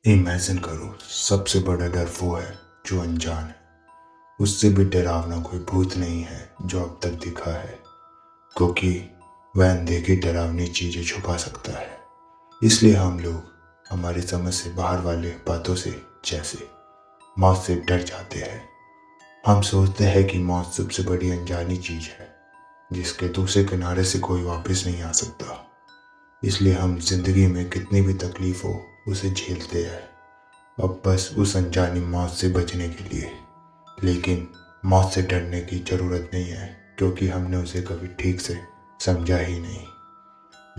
Imagine करो, सबसे बड़ा डर वो है जो अनजान है। उससे भी डरावना कोई भूत नहीं है जो अब तक दिखा है, क्योंकि वह अनदेखी डरावनी चीजें छुपा सकता है। इसलिए हम लोग हमारी समझ से बाहर वाले बातों से, जैसे मौत से, डर जाते हैं। हम सोचते हैं कि मौत सबसे बड़ी अनजानी चीज है जिसके दूसरे किनारे से कोई वापस नहीं आ सकता। इसलिए हम जिंदगी में कितनी भी तकलीफ हो उसे झेलते हैं, अब बस उस अनजानी मौत से बचने के लिए। लेकिन मौत से डरने की ज़रूरत नहीं है, क्योंकि हमने उसे कभी ठीक से समझा ही नहीं।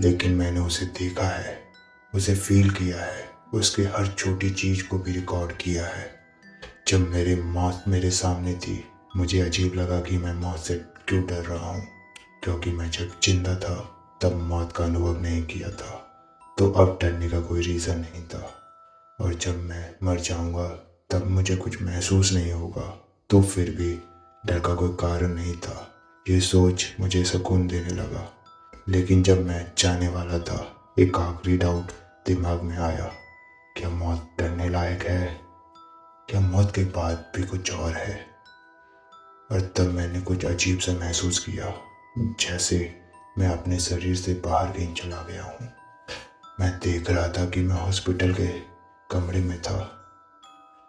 लेकिन मैंने उसे देखा है, उसे फील किया है, उसके हर छोटी चीज़ को भी रिकॉर्ड किया है। जब मेरी मौत मेरे सामने थी, मुझे अजीब लगा कि मैं मौत से क्यों डर रहा हूँ, क्योंकि मैं जब जिंदा था तब मौत का अनुभव नहीं किया था, तो अब डरने का कोई रीज़न नहीं था। और जब मैं मर जाऊंगा तब मुझे कुछ महसूस नहीं होगा, तो फिर भी डर का कोई कारण नहीं था। ये सोच मुझे सुकून देने लगा। लेकिन जब मैं जाने वाला था, एक आखिरी डाउट दिमाग में आया, क्या मौत डरने लायक है? क्या मौत के बाद भी कुछ और है? और तब मैंने कुछ अजीब सा महसूस किया, जैसे मैं अपने शरीर से बाहर कहीं चला गया हूँ। मैं देख रहा था कि मैं हॉस्पिटल के कमरे में था,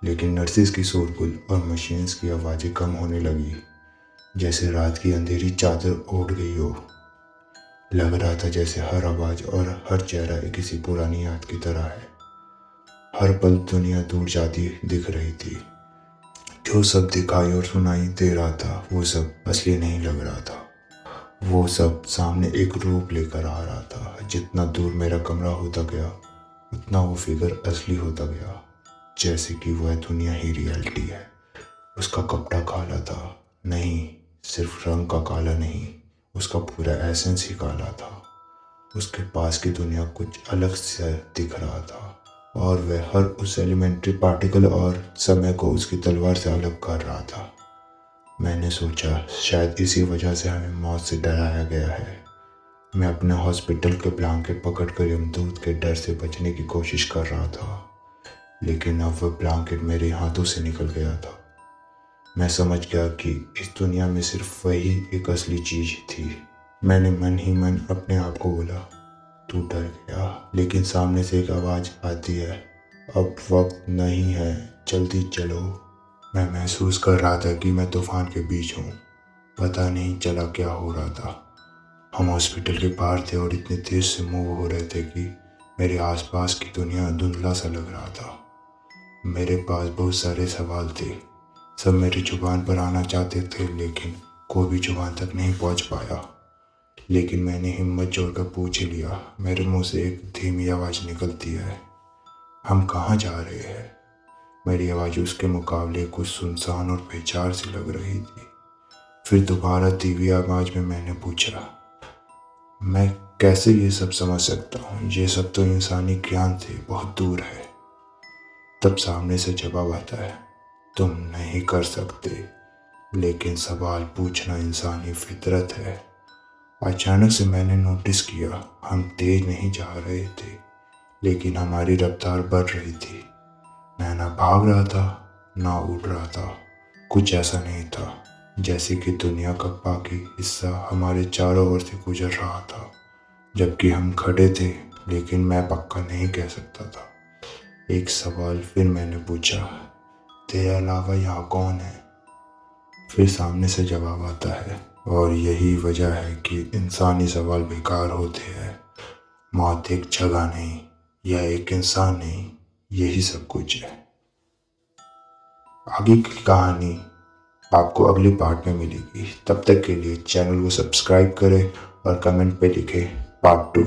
लेकिन नर्सिस की शोरगुल और मशीन्स की आवाज़ें कम होने लगी, जैसे रात की अंधेरी चादर ओढ़ गई हो। लग रहा था जैसे हर आवाज़ और हर चेहरा एक किसी पुरानी याद की तरह है। हर पल दुनिया दूर जाती दिख रही थी। जो सब दिखाई और सुनाई दे रहा था वो सब असली नहीं लग रहा था। वो सब सामने एक रूप लेकर आ रहा था। जितना दूर मेरा कमरा होता गया, उतना वो फिगर असली होता गया, जैसे कि वह दुनिया ही रियलिटी है। उसका कपड़ा काला था, नहीं, सिर्फ रंग का काला नहीं, उसका पूरा एसेंस ही काला था। उसके पास की दुनिया कुछ अलग से दिख रहा था, और वह हर उस एलिमेंट्री पार्टिकल और समय को उसकी तलवार से अलग कर रहा था। मैंने सोचा शायद इसी वजह से हमें मौत से डराया गया है। मैं अपने हॉस्पिटल के ब्लैंकेट पकड़कर यमदूत के डर से बचने की कोशिश कर रहा था, लेकिन अब वह ब्लैंकेट मेरे हाथों से निकल गया था। मैं समझ गया कि इस दुनिया में सिर्फ वही एक असली चीज थी। मैंने मन ही मन अपने आप को बोला, तू डर गया, लेकिन सामने से एक आवाज़ आती है, अब वक्त नहीं है, जल्दी चलो। मैं महसूस कर रहा था कि मैं तूफान के बीच हूँ। पता नहीं चला क्या हो रहा था। हम हॉस्पिटल के बाहर थे और इतने तेज से मूव हो रहे थे कि मेरे आसपास की दुनिया धुंधला सा लग रहा था। मेरे पास बहुत सारे सवाल थे, सब मेरी जुबान पर आना चाहते थे, लेकिन कोई भी जुबान तक नहीं पहुंच पाया। लेकिन मैंने हिम्मत जोड़कर पूछ ही लिया। मेरे मुंह से एक धीमी आवाज़ निकलती है, हम कहाँ जा रहे हैं? मेरी आवाज़ उसके मुकाबले कुछ सुनसान और बेजार सी लग रही थी। फिर दोबारा धीमी आवाज़ में मैंने पूछा, मैं कैसे ये सब समझ सकता हूँ? ये सब तो इंसानी ज्ञान से बहुत दूर है। तब सामने से जवाब आता है, तुम नहीं कर सकते, लेकिन सवाल पूछना इंसानी फितरत है। अचानक से मैंने नोटिस किया, हम तेज नहीं जा रहे थे, लेकिन हमारी रफ्तार बढ़ रही थी। मैं ना भाग रहा था, ना उड़ रहा था। कुछ ऐसा नहीं था जैसे कि दुनिया का बाकी हिस्सा हमारे चारों ओर से गुजर रहा था, जबकि हम खड़े थे, लेकिन मैं पक्का नहीं कह सकता था। एक सवाल फिर मैंने पूछा, तेरे अलावा यहाँ कौन है? फिर सामने से जवाब आता है, और यही वजह है कि इंसानी सवाल बेकार होते हैं। मौत एक जगह नहीं, यह एक इंसान नहीं, यही सब कुछ है। आगे की कहानी आपको अगले पार्ट में मिलेगी। तब तक के लिए चैनल को सब्सक्राइब करें और कमेंट पे लिखें पार्ट 2।